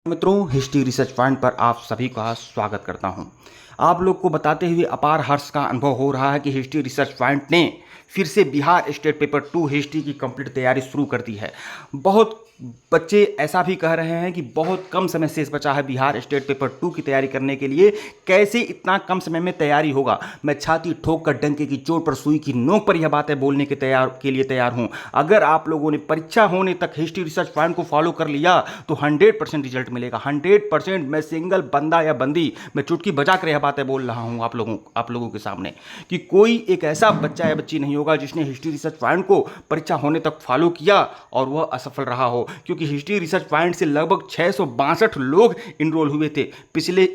मित्रों, history research point पर आप सभी का स्वागत करता हूं। आप लोग को बताते हुए अपार हर्ष का अनुभव हो रहा है कि हिस्ट्री रिसर्च पॉइंट ने फिर से बिहार स्टेट पेपर 2 हिस्ट्री की कंप्लीट तैयारी शुरू कर दी है। बहुत बच्चे ऐसा भी कह रहे हैं कि बहुत कम समय शेष बचा है बिहार स्टेट पेपर 2 की तैयारी करने के लिए, कैसे इतना कम समय में तैयारी होगा। मैं छाती ठोक कर डंके की चोट पर सुई की नोक पर यह बातें बोलने के लिए तैयार हूं। अगर आप लोगों ने परीक्षा होने तक हिस्ट्री रिसर्च पॉइंट को फॉलो कर लिया तो 100% रिजल्ट मिलेगा। 100%। मैं सिंगल बंदा या बंदी, मैं चुटकी बजा कर यह बातें बोल रहा हूं आप लोगों के सामने कि कोई एक ऐसा बच्चा या बच्ची नहीं होगा जिसने हिस्ट्री रिसर्च पॉइंट को परीक्षा होने तक फॉलो किया और वह असफल रहा हो, क्योंकि हिस्ट्री रिसर्च पॉइंट से लगभग 662 लोग इनरोल हुए थे। पिछले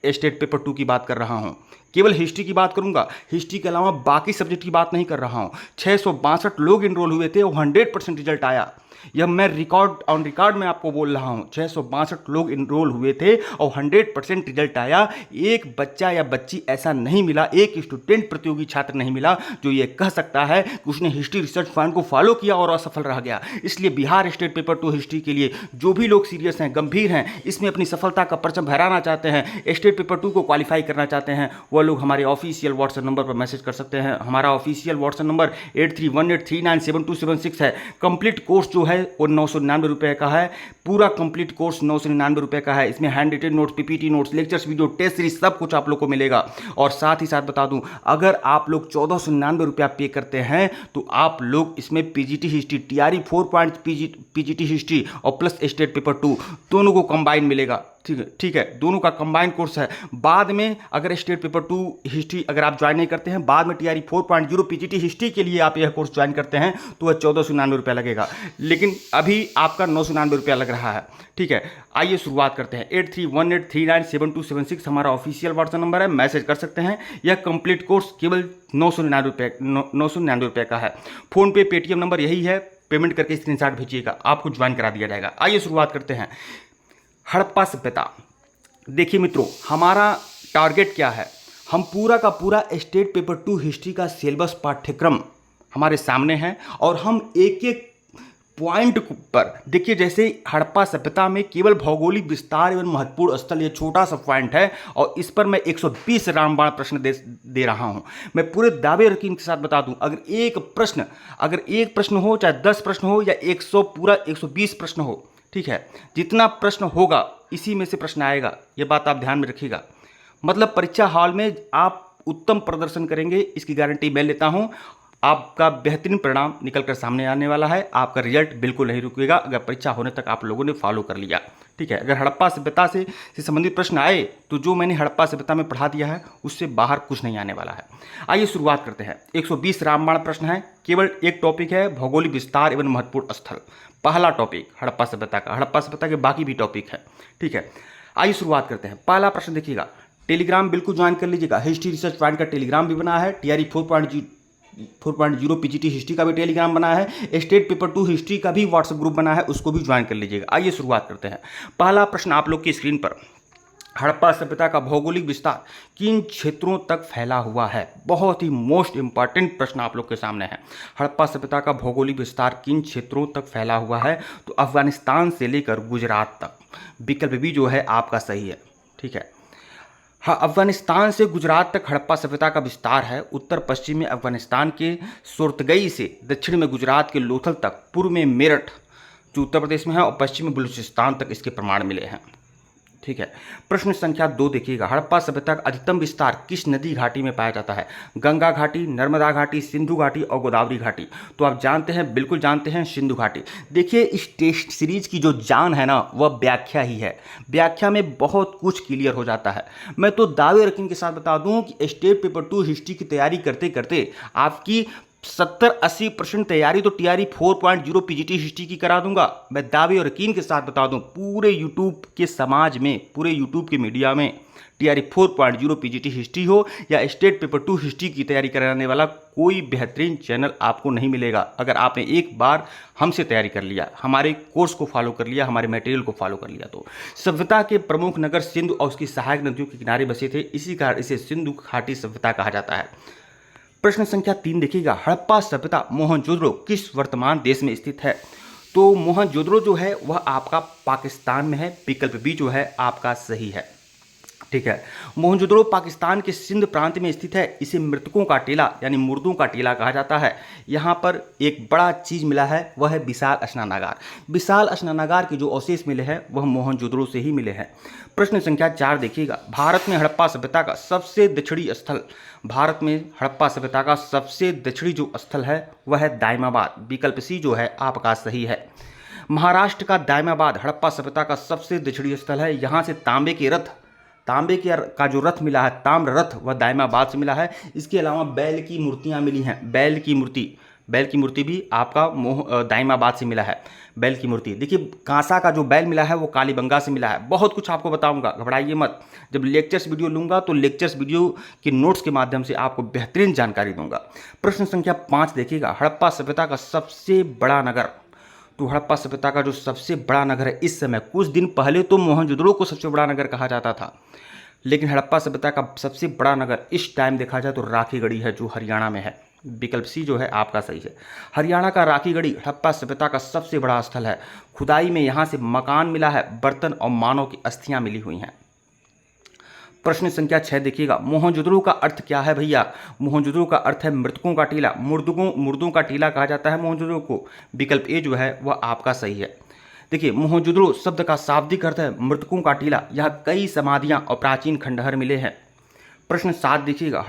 स्टेट पेपर 2 की बात कर रहा हूं, केवल हिस्ट्री की बात करूंगा, हिस्ट्री के अलावा बाकी सब्जेक्ट की बात नहीं कर रहा हूं। 662 लोग इनरोल हुए थे और 100% रिजल्ट आया। यह मैं ऑन रिकॉर्ड में आपको बोल रहा हूं। 662 लोग इनरोल हुए थे और 100% रिजल्ट आया। एक बच्चा या बच्ची ऐसा नहीं मिला, एक स्टूडेंट प्रतियोगी छात्र नहीं मिला जो ये कह सकता है कि उसने हिस्ट्री रिसर्च पॉइंट को फॉलो किया और असफल रह गया। इसलिए बिहार स्टेट पेपर 2 हिस्ट्री के लिए जो भी लोग सीरियस हैं, गंभीर हैं, इसमें अपनी सफलता का परचम फहराना चाहते हैं, स्टेट पेपर 2 को क्वालिफाई करना चाहते हैं, वह लोग हमारे ऑफिशियल व्हाट्सएप नंबर पर मैसेज कर सकते हैं। हमारा ऑफिशियल व्हाट्सएप नंबर 8318397276 है। कंप्लीट कोर्स जो है वो 999 रुपये का है। पूरा कंप्लीट कोर्स 999 रुपये का है। इसमें hand written notes, PPT notes, lectures, video, test series सब कुछ आप लोग को मिलेगा। और साथ ही साथ बता दूं, अगर आप लोग 1499 रुपया पे करते हैं तो आप लोग इसमें PGT history, TRE 4 point PGT history और प्लस स्टेट पेपर 2 दोनों को कंबाइन मिलेगा। ठीक है, दोनों का कंबाइंड कोर्स है। बाद में अगर स्टेट पेपर 2 हिस्ट्री अगर आप ज्वाइन नहीं करते हैं, बाद में टीआरई 4.0 पीजीटी हिस्ट्री के लिए आप यह कोर्स ज्वाइन करते हैं तो वह 1499 रुपया लगेगा, लेकिन अभी आपका 999 रुपया लग रहा है। ठीक है, आइए शुरुआत करते हैं। 8318397276 हमारा ऑफिशियल व्हाट्सएप नंबर है, मैसेज कर सकते हैं। यह कंप्लीट कोर्स केवल 999 रुपये का है। फोन पे, पेटीएम नंबर यही है, पेमेंट करके स्क्रीनशॉट भेजिएगा, आपको ज्वाइन करा दिया जाएगा। आइए शुरुआत करते हैं। हड़प्पा सभ्यता। देखिए मित्रों, हमारा टारगेट क्या है, हम पूरा का पूरा स्टेट पेपर 2 हिस्ट्री का सिलेबस पाठ्यक्रम हमारे सामने है और हम एक एक पॉइंट पर देखिए, जैसे हड़प्पा सभ्यता में केवल भौगोलिक विस्तार एवं महत्वपूर्ण स्थल, ये छोटा सा पॉइंट है और इस पर मैं 120 रामबाण प्रश्न दे रहा हूं। मैं पूरे दावे और यकीन के साथ बता दूं, अगर एक प्रश्न हो, चाहे 10 प्रश्न हो या 120 प्रश्न हो, ठीक है, जितना प्रश्न होगा इसी में से प्रश्न आएगा। यह बात आप ध्यान में रखिएगा। मतलब परीक्षा हॉल में आप उत्तम प्रदर्शन करेंगे, इसकी गारंटी मैं लेता हूं। आपका बेहतरीन परिणाम निकल कर सामने आने वाला है। आपका रिजल्ट बिल्कुल नहीं रुकेगा अगर परीक्षा होने तक आप लोगों ने फॉलो कर लिया। ठीक है, अगर हड़प्पा सभ्यता से संबंधित प्रश्न आए तो जो मैंने हड़प्पा सभ्यता में पढ़ा दिया है उससे बाहर कुछ नहीं आने वाला है। आइए शुरुआत करते हैं। 120 रामबाण प्रश्न है, केवल एक टॉपिक है भौगोलिक विस्तार एवं महत्वपूर्ण स्थल। पहला टॉपिक हड़प्पा सभ्यता का, हड़प्पा सभ्यता के बाकी भी टॉपिक है। ठीक है, आइए शुरुआत करते हैं। पहला प्रश्न देखिएगा, टेलीग्राम बिल्कुल ज्वाइन कर लीजिएगा। हिस्ट्री रिसर्च पॉइंट का टेलीग्राम भी बना है, टीआरई 4.0 पीजीटी हिस्ट्री का भी टेलीग्राम बना है, स्टेट पेपर 2 हिस्ट्री का भी व्हाट्सएप ग्रुप बना है, उसको भी ज्वाइन कर लीजिएगा। आइए शुरुआत करते हैं। पहला प्रश्न आप लोग की स्क्रीन पर, हड़प्पा सभ्यता का भौगोलिक विस्तार किन क्षेत्रों तक फैला हुआ है। बहुत ही मोस्ट इंपॉर्टेंट प्रश्न आप लोग के सामने है। हड़प्पा सभ्यता का भौगोलिक विस्तार किन क्षेत्रों तक फैला हुआ है, तो अफगानिस्तान से लेकर गुजरात तक। विकल्प भी जो है आपका सही है। ठीक है, हाँ, अफगानिस्तान से गुजरात तक हड़प्पा सभ्यता का विस्तार है। उत्तर पश्चिम में अफगानिस्तान के सुरतगई से दक्षिण में गुजरात के लोथल तक, पूर्व में मेरठ जो उत्तर प्रदेश में है और पश्चिम में बलूचिस्तान तक इसके प्रमाण मिले हैं। ठीक है, प्रश्न संख्या 2 देखिएगा, हड़प्पा सभ्यता का अधिकतम विस्तार किस नदी घाटी में पाया जाता है। गंगा घाटी, नर्मदा घाटी, सिंधु घाटी और गोदावरी घाटी। तो आप जानते हैं, बिल्कुल जानते हैं, सिंधु घाटी। देखिए, इस टेस्ट सीरीज की जो जान है ना, वह व्याख्या ही है। व्याख्या में बहुत कुछ क्लियर हो जाता है। मैं तो दावे यकीन के साथ बता दूं कि स्टेट पेपर 2 हिस्ट्री की तैयारी करते करते आपकी 70-80% तैयारी तो टीआरई 4.0 पीजीटी हिस्ट्री की करा दूंगा। मैं दावे और यकीन के साथ बता दूं, पूरे यूट्यूब के समाज में, पूरे यूट्यूब के मीडिया में टीआरई 4.0 पीजीटी हिस्ट्री हो या स्टेट पेपर 2 हिस्ट्री की तैयारी कराने वाला कोई बेहतरीन चैनल आपको नहीं मिलेगा। अगर आपने एक बार हमसे तैयारी कर लिया, हमारे कोर्स को फॉलो कर लिया, हमारे मटेरियल को फॉलो कर लिया, तो सभ्यता के प्रमुख नगर सिंधु और उसकी सहायक नदियों के किनारे बसे थे, इसी कारण इसे सिंधु घाटी सभ्यता कहा जाता है। प्रश्न संख्या 3 देखिएगा, हड़प्पा सभ्यता मोहनजोदड़ो किस वर्तमान देश में स्थित है। तो मोहनजोदड़ो जो है वह आपका पाकिस्तान में है, विकल्प बी जो है आपका सही है। ठीक है, मोहनजोदड़ो पाकिस्तान के सिंध प्रांत में स्थित है। इसे मृतकों का टीला यानी मुर्दों का टीला कहा जाता है। यहाँ पर एक बड़ा चीज़ मिला है, वह है विशाल स्नानागार। विशाल स्नानागार के जो अवशेष मिले हैं वह मोहनजोदड़ो से ही मिले हैं। प्रश्न संख्या 4 देखिएगा, भारत में हड़प्पा सभ्यता का सबसे दक्षिणी स्थल, भारत में हड़प्पा सभ्यता का सबसे दक्षिणी जो स्थल है वह है दाइमाबाद, विकल्प सी जो है आपका सही है। महाराष्ट्र का दाइमाबाद हड़प्पा सभ्यता का सबसे दक्षिणी स्थल है। यहाँ से तांबे का जो रथ मिला है, ताम्र रथ, वह दाइमाबाद से मिला है। इसके अलावा बैल की मूर्तियां मिली हैं, बैल की मूर्ति भी आपका दाइमाबाद से मिला है। बैल की मूर्ति देखिए, कांसा का जो बैल मिला है वो कालीबंगा से मिला है। बहुत कुछ आपको बताऊंगा, घबराइए मत। जब लेक्चर्स वीडियो लूंगा तो लेक्चर्स वीडियो के नोट्स के माध्यम से आपको बेहतरीन जानकारी दूंगा। प्रश्न संख्या 5 देखिएगा, हड़प्पा सभ्यता का सबसे बड़ा नगर। तो हड़प्पा सभ्यता का जो सबसे बड़ा नगर है इस समय, कुछ दिन पहले तो मोहनजोदड़ो को सबसे बड़ा नगर कहा जाता था, लेकिन हड़प्पा सभ्यता का सबसे बड़ा नगर इस टाइम देखा जाए तो राखीगढ़ी है, जो हरियाणा में है। विकल्प सी जो है आपका सही है। हरियाणा का राखीगढ़ी हड़प्पा सभ्यता का सबसे बड़ा स्थल है। खुदाई में यहाँ से मकान मिला है, बर्तन और मानव की अस्थियां मिली हुई हैं। प्रश्न संख्या 6 देखिएगा, मोहनजोदड़ो का अर्थ क्या है भैया? मोहनजोदड़ो का अर्थ है मृतकों का टीला, मुर्दों का टीला कहा जाता है मोहनजोदड़ो को। विकल्प ए जो है वह आपका सही है। देखिए, मोहनजोदड़ो शब्द का शाब्दिक अर्थ है मृतकों का टीला। यहाँ कई समाधियाँ और प्राचीन खंडहर मिले हैं। प्रश्न 7 देखिएगा,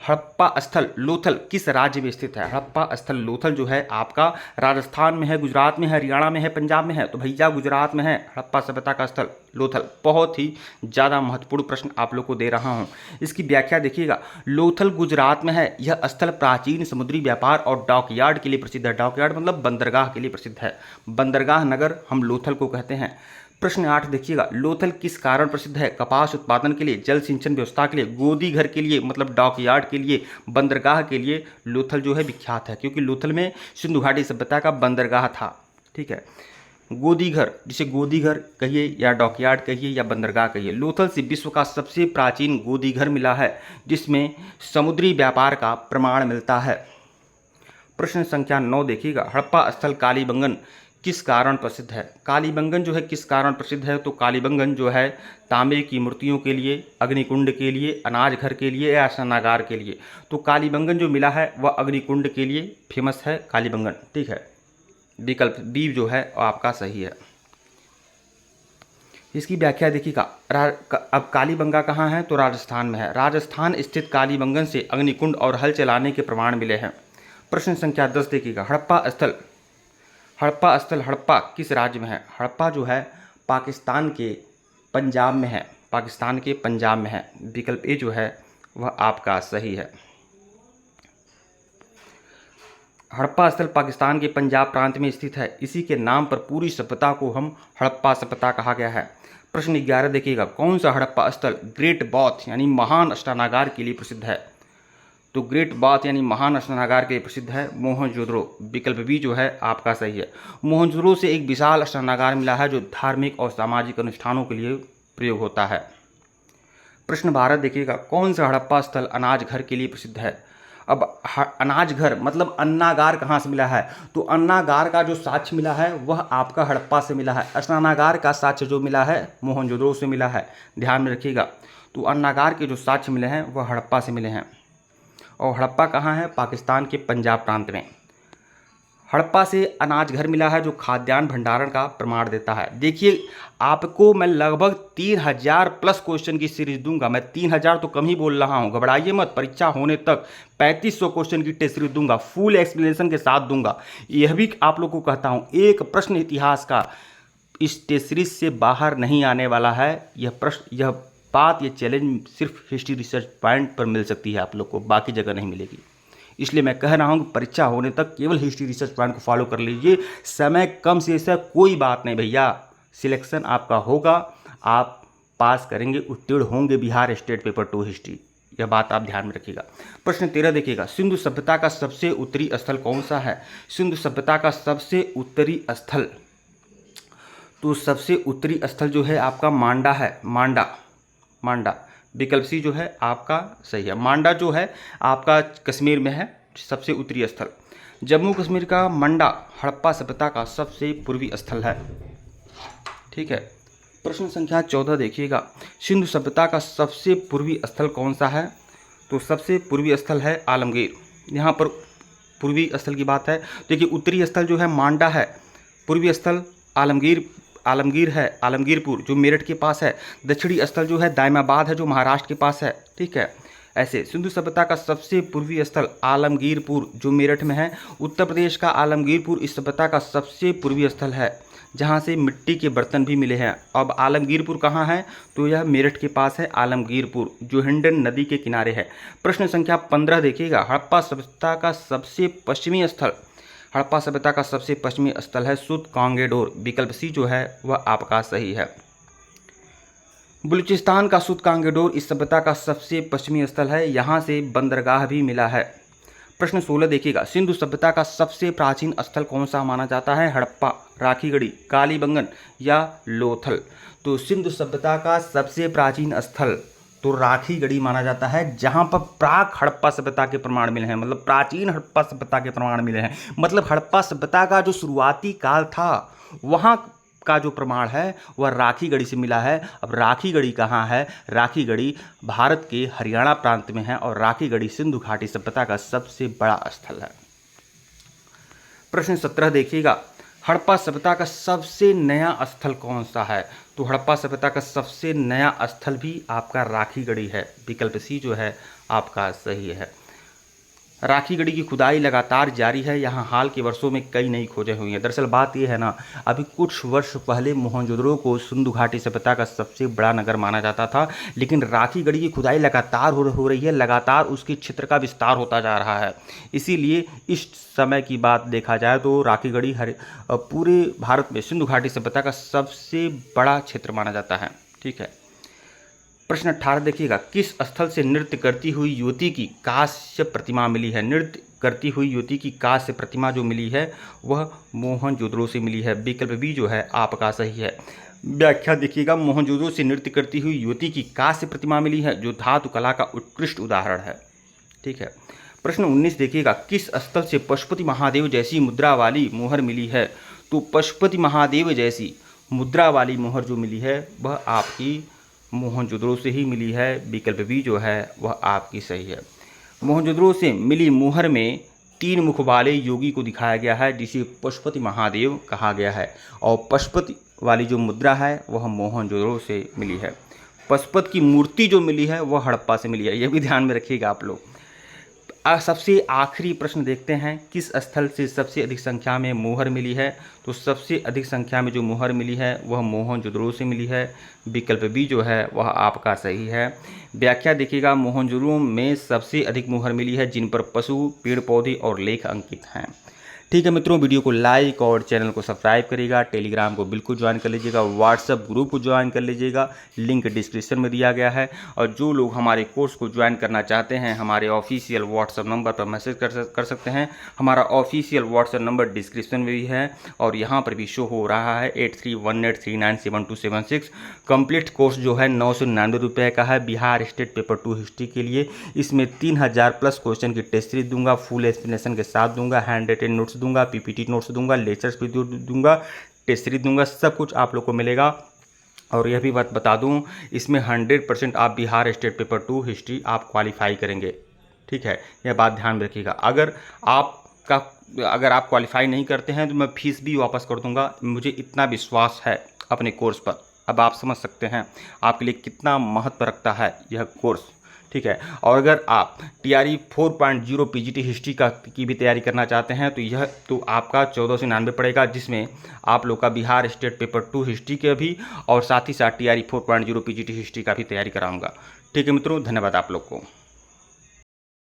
हड़प्पा स्थल लोथल किस राज्य में स्थित है? हड़प्पा स्थल लोथल जो है आपका राजस्थान में है, गुजरात में है, हरियाणा में है, पंजाब में है। तो भैया गुजरात में है हड़प्पा सभ्यता का स्थल लोथल। बहुत ही ज़्यादा महत्वपूर्ण प्रश्न आप लोग को दे रहा हूँ। इसकी व्याख्या देखिएगा, लोथल गुजरात में है। यह स्थल प्राचीन समुद्री व्यापार और डॉकयार्ड के लिए प्रसिद्ध है। डॉकयार्ड मतलब बंदरगाह के लिए प्रसिद्ध है। बंदरगाह नगर हम लोथल को कहते हैं। प्रश्न 8 देखिएगा, लोथल किस कारण प्रसिद्ध है? कपास उत्पादन के लिए, जल सिंचन व्यवस्था के लिए, गोदी घर के लिए मतलब डॉकयार्ड के लिए, बंदरगाह के लिए लोथल जो है विख्यात है, क्योंकि लोथल में सिंधु घाटी सभ्यता का बंदरगाह था। ठीक है, गोदी घर, जिसे गोदी घर कहिए या डॉकयार्ड कहिए या बंदरगाह कहिए, लोथल से विश्व का सबसे प्राचीन गोदी घर मिला है, जिसमें समुद्री व्यापार का प्रमाण मिलता है। प्रश्न संख्या 9 देखिएगा, हड़प्पा स्थल कालीबंगन किस कारण प्रसिद्ध है? कालीबंगन जो है किस कारण प्रसिद्ध है? तो कालीबंगन जो है तांबे की मूर्तियों के लिए, अग्निकुंड के लिए, अनाज घर के लिए या स्नानागार के लिए। तो कालीबंगन जो मिला है वह अग्निकुंड के लिए फेमस है कालीबंगन। ठीक है, विकल्प बी जो है आपका सही है। इसकी व्याख्या देखिएगा, अब कालीबंगा कहाँ है? तो राजस्थान में है। राजस्थान स्थित कालीबंगन से अग्निकुंड और हल चलाने के प्रमाण मिले हैं। प्रश्न संख्या 10 देखिएगा, हड़प्पा किस राज्य में है? हड़प्पा जो है पाकिस्तान के पंजाब में है, पाकिस्तान के पंजाब में है। विकल्प ए जो है वह आपका सही है। हड़प्पा स्थल पाकिस्तान के पंजाब प्रांत में स्थित है। इसी के नाम पर पूरी सभ्यता को हम हड़प्पा सभ्यता कहा गया है। प्रश्न 11 देखिएगा, कौन सा हड़प्पा स्थल ग्रेट बाथ यानी महान स्नानागार के लिए प्रसिद्ध है? तो ग्रेट बाथ यानी महान स्नानागार के लिए प्रसिद्ध है मोहनजोदड़ो। विकल्प बी जो है आपका सही है। मोहनजोदड़ो से एक विशाल स्नानागार मिला है जो धार्मिक और सामाजिक अनुष्ठानों के लिए प्रयोग होता है। प्रश्न 12 देखिएगा, कौन सा हड़प्पा स्थल अनाज घर के लिए प्रसिद्ध है? अब अनाज घर मतलब अन्नागार कहाँ से मिला है? तो अन्नागार का जो साक्ष्य मिला है वह आपका हड़प्पा से मिला है। स्नानागार का साक्ष्य जो मिला है मोहनजोदड़ो से मिला है, ध्यान में रखिएगा। तो अन्नागार के जो साक्ष्य मिले हैं वह हड़प्पा से मिले हैं। और हड़प्पा कहाँ है? पाकिस्तान के पंजाब प्रांत में। हड़प्पा से अनाज घर मिला है जो खाद्यान्न भंडारण का प्रमाण देता है। देखिए, आपको मैं लगभग 3000 प्लस क्वेश्चन की सीरीज दूंगा। मैं 3000 तो कम ही बोल रहा हूँ, घबराइए मत। परीक्षा होने तक 3500 क्वेश्चन की टेस्ट सीरीज दूंगा, फुल एक्सप्लेनेशन के साथ दूंगा। यह भी आप लोग को कहता हूँ, एक प्रश्न इतिहास का इस टेस्ट सीरीज से बाहर नहीं आने वाला है। यह बात, ये चैलेंज सिर्फ हिस्ट्री रिसर्च पॉइंट पर मिल सकती है, आप लोग को बाकी जगह नहीं मिलेगी। इसलिए मैं कह रहा हूँ कि परीक्षा होने तक केवल हिस्ट्री रिसर्च पॉइंट को फॉलो कर लीजिए। समय कम से ऐसा कोई बात नहीं भैया, सिलेक्शन आपका होगा, आप पास करेंगे, उत्तीर्ण होंगे बिहार स्टेट पेपर 2 हिस्ट्री। यह बात आप ध्यान में रखिएगा। प्रश्न 13 देखिएगा, सिंधु सभ्यता का सबसे उत्तरी स्थल कौन सा है? सिंधु सभ्यता का सबसे उत्तरी स्थल, तो सबसे उत्तरी स्थल जो है आपका मांडा है। मांडा विकल्प सी जो है आपका सही है। मांडा जो है आपका कश्मीर में है, सबसे उत्तरी स्थल। जम्मू कश्मीर का मंडा हड़प्पा सभ्यता का सबसे पूर्वी स्थल है। ठीक है। प्रश्न संख्या 14 देखिएगा, सिंधु सभ्यता का सबसे पूर्वी स्थल कौन सा है? तो सबसे पूर्वी स्थल है आलमगीर। यहाँ पर पूर्वी स्थल की बात है, देखिए उत्तरी स्थल जो है मांडा है, पूर्वी स्थल आलमगीर है, आलमगीरपुर जो मेरठ के पास है, दक्षिणी स्थल जो है दायमाबाद है जो महाराष्ट्र के पास है। ठीक है। ऐसे सिंधु सभ्यता का सबसे पूर्वी स्थल आलमगीरपुर जो मेरठ में है, उत्तर प्रदेश का आलमगीरपुर इस सभ्यता का सबसे पूर्वी स्थल है जहाँ से मिट्टी के बर्तन भी मिले हैं। अब आलमगीरपुर कहाँ है? तो यह मेरठ के पास है आलमगीरपुर जो हिंडन नदी के किनारे है। प्रश्न संख्या 15 देखिएगा, हड़प्पा सभ्यता का सबसे पश्चिमी स्थल, हड़प्पा सभ्यता का सबसे पश्चिमी स्थल है सुतकांगेडोर। विकल्प सी जो है वह आपका सही है। बलूचिस्तान का सुतकांगेडोर इस सभ्यता का सबसे पश्चिमी स्थल है, यहाँ से बंदरगाह भी मिला है। प्रश्न 16 देखिएगा, सिंधु सभ्यता का सबसे प्राचीन स्थल कौन सा माना जाता है? हड़प्पा, राखीगढ़ी, कालीबंगन या लोथल? तो सिंधु सभ्यता का सबसे प्राचीन स्थल तो राखीगढ़ी माना जाता है, जहां पर प्राक हड़प्पा सभ्यता के प्रमाण मिले हैं, मतलब प्राचीन हड़प्पा सभ्यता के प्रमाण मिले हैं। मतलब हड़प्पा सभ्यता का जो शुरुआती काल था वहां का जो प्रमाण है वह राखीगढ़ी से मिला है। अब राखीगढ़ी कहाँ है? राखीगढ़ी भारत के हरियाणा प्रांत में है और राखीगढ़ी सिंधु घाटी सभ्यता का सबसे बड़ा स्थल है। प्रश्न 17 देखिएगा, हड़प्पा सभ्यता का सबसे नया स्थल कौन सा है? तो हड़प्पा सभ्यता का सबसे नया स्थल भी आपका राखीगढ़ी है। विकल्प सी जो है आपका सही है। राखीगढ़ी की खुदाई लगातार जारी है, यहाँ हाल के वर्षों में कई नई खोजें हुई हैं। दरअसल बात यह है ना, अभी कुछ वर्ष पहले मोहनजोदड़ो को सिंधु घाटी सभ्यता का सबसे बड़ा नगर माना जाता था, लेकिन राखीगढ़ी की खुदाई लगातार हो रही है, लगातार उसके क्षेत्र का विस्तार होता जा रहा है। इसीलिए इस समय की बात देखा जाए तो राखीगढ़ी पूरे भारत में सिंधु घाटी सभ्यता का सबसे बड़ा क्षेत्र माना जाता है। ठीक है। प्रश्न 18 देखिएगा, किस स्थल से नृत्य करती हुई युवती की कांस्य प्रतिमा मिली है? नृत्य करती हुई युवती की कांस्य प्रतिमा जो मिली है वह मोहनजोदड़ो से मिली है। विकल्प बी जो है आपका सही है। व्याख्या देखिएगा, मोहनजोदड़ो से नृत्य करती हुई युवती की कांस्य प्रतिमा मिली है जो धातु कला का उत्कृष्ट उदाहरण है। ठीक है। प्रश्न 19 देखिएगा, किस स्थल से पशुपति महादेव जैसी मुद्रा वाली मोहर मिली है? तो पशुपति महादेव जैसी मुद्रा वाली मोहर जो मिली है वह आपकी मोहनजोदड़ो से ही मिली है। विकल्प बी जो है वह आपकी सही है। मोहनजोदड़ो से मिली मोहर में 3 मुख वाले योगी को दिखाया गया है जिसे पशुपति महादेव कहा गया है, और पशुपति वाली जो मुद्रा है वह मोहनजोदड़ो से मिली है। पशुपति की मूर्ति जो मिली है वह हड़प्पा से मिली है, यह भी ध्यान में रखिएगा आप लोग। सबसे आखिरी प्रश्न देखते हैं, किस स्थल से सबसे अधिक संख्या में मोहर मिली है? तो सबसे अधिक संख्या में जो मोहर मिली है वह मोहनजोदड़ो से मिली है। विकल्प बी जो है वह आपका सही है। व्याख्या देखिएगा, मोहनजोदड़ो में सबसे अधिक मोहर मिली है जिन पर पशु, पेड़ पौधे और लेख अंकित हैं। ठीक है मित्रों, वीडियो को लाइक और चैनल को सब्सक्राइब करिएगा। टेलीग्राम को बिल्कुल ज्वाइन कर लीजिएगा, व्हाट्सएप ग्रुप को ज्वाइन कर लीजिएगा, लिंक डिस्क्रिप्शन में दिया गया है। और जो लोग हमारे कोर्स को ज्वाइन करना चाहते हैं हमारे ऑफिशियल व्हाट्सएप नंबर पर मैसेज कर सकते हैं। हमारा ऑफिशियल व्हाट्सएप नंबर डिस्क्रिप्शन में भी है और यहाँ पर भी शो हो रहा है 8318397276। कंप्लीट कोर्स जो है 999 रुपये का है बिहार स्टेट पेपर 2 हिस्ट्री के लिए। इसमें 3000+ क्वेश्चन की टेस्ट सीरीज दूंगा, फुल एक्सप्लेनेशन के साथ दूंगा, हैंड रिटन नोट्स दूंगा, पीपीटी नोट्स दूंगा, लेक्चर्स भी दूंगा, टेस्ट सीरीज दूंगा, सब कुछ आप लोग को मिलेगा। और यह भी बात बता दूं, इसमें 100% आप बिहार स्टेट पेपर 2 हिस्ट्री आप क्वालिफाई करेंगे। ठीक है, यह बात ध्यान में रखिएगा। अगर आप क्वालिफाई नहीं करते हैं तो मैं फीस भी वापस कर दूंगा। मुझे इतना विश्वास है अपने कोर्स पर। अब आप समझ सकते हैं आपके लिए कितना महत्व रखता है यह कोर्स। ठीक है, और अगर आप TRE 4.0 PGT हिस्ट्री की भी तैयारी करना चाहते हैं तो यह तो आपका 1499 पड़ेगा, जिसमें आप लोग का बिहार स्टेट पेपर 2 हिस्ट्री के भी और साथ ही साथ TRE 4.0 PGT हिस्ट्री का भी तैयारी कराऊंगा। ठीक है मित्रों, धन्यवाद आप लोग को।